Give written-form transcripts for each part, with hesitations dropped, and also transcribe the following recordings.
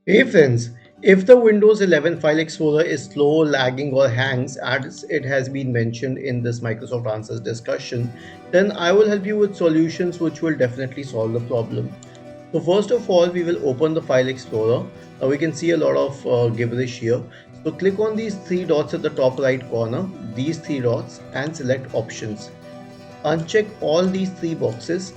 Hey friends, if the Windows 11 File Explorer is slow, lagging, or hangs, as it has been mentioned in this Microsoft Answers discussion, then I will help you with solutions which will definitely solve the problem. So first of all, we will open the File Explorer. Now we can see a lot of gibberish here. So click on these three dots at the top right corner, these three dots, and select Options. Uncheck all these three boxes,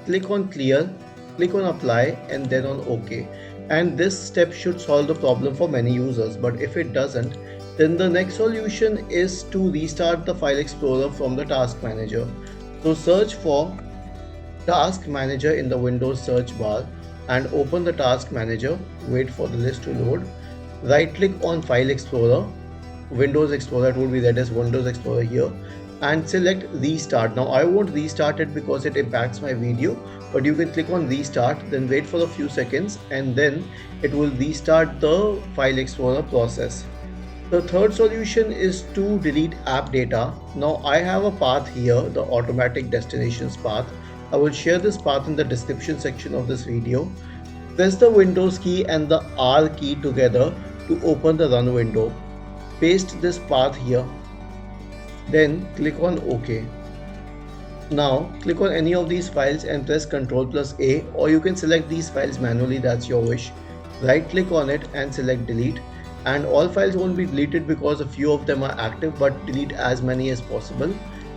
click on clear, click on apply, and then on OK. And this step should solve the problem for many users, but if it doesn't, then the next solution is to restart the file explorer from the task manager. So search for task manager in the Windows search bar and open the task manager, wait for the list to load, right click on file explorer, Windows Explorer, it would be that is Windows Explorer here, and select restart. Now I won't restart it because it impacts my video, but you can click on restart, then wait for a few seconds, and then it will restart the file explorer process. The third solution is to delete app data. Now I have a path here, the automatic destinations path. I will share this path in the description section of this video. Press the Windows key and the R key together to open the run window. Paste this path here, then click on OK. Now click on any of these files and press Ctrl plus A, or you can select these files manually, that's your wish. Right click on it and select delete, and all files won't be deleted because a few of them are active, but delete as many as possible,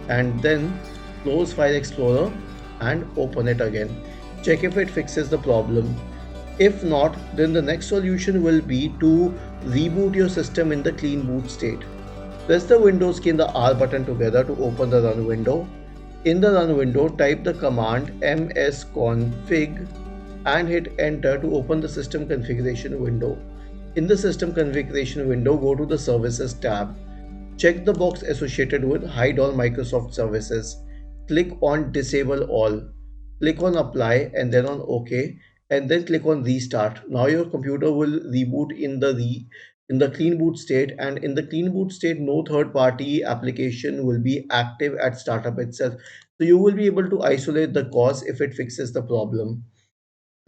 and then close File Explorer and open it again. Check if it fixes the problem. If not, then the next solution will be to reboot your system in the clean boot state. Press the Windows key and the R button together to open the run window. In the run window, type the command msconfig and hit enter to open the system configuration window. In the system configuration window, go to the services tab. Check the box associated with hide all Microsoft services. Click on disable all. Click on apply and then on OK, and then click on restart. Now your computer will reboot in the clean boot state, and in the clean boot state no third party application will be active at startup itself. So you will be able to isolate the cause if it fixes the problem.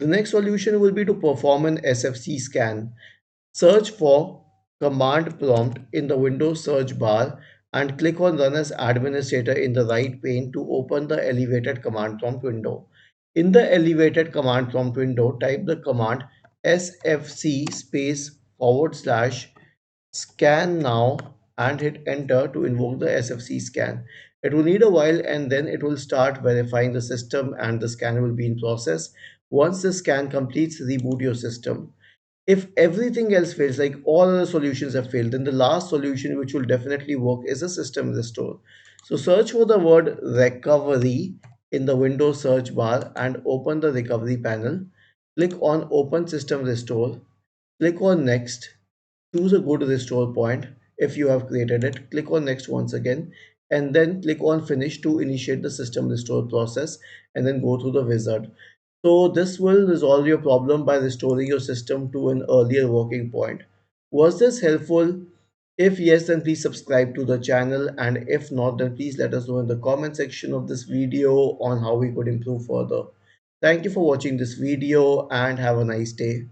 The next solution will be to perform an SFC scan. Search for command prompt in the Windows search bar and click on Run as Administrator in the right pane to open the elevated command prompt window. In the elevated command prompt window, type the command sfc space forward slash scan now and hit enter to invoke the SFC scan. It will need a while and then it will start verifying the system and the scan will be in process. Once the scan completes, reboot your system. If everything else fails, like all other solutions have failed, then the last solution which will definitely work is a system restore. So search for the word recovery in the Windows search bar and open the recovery panel. Click on open system restore. Click on next. Choose a good restore point. If you have created it, click on next once again, and then click on finish to initiate the system restore process, and then go through the wizard. So this will resolve your problem by restoring your system to an earlier working point. Was this helpful? If yes, then please subscribe to the channel, and if not, then please let us know in the comment section of this video on how we could improve further. Thank you for watching this video and have a nice day.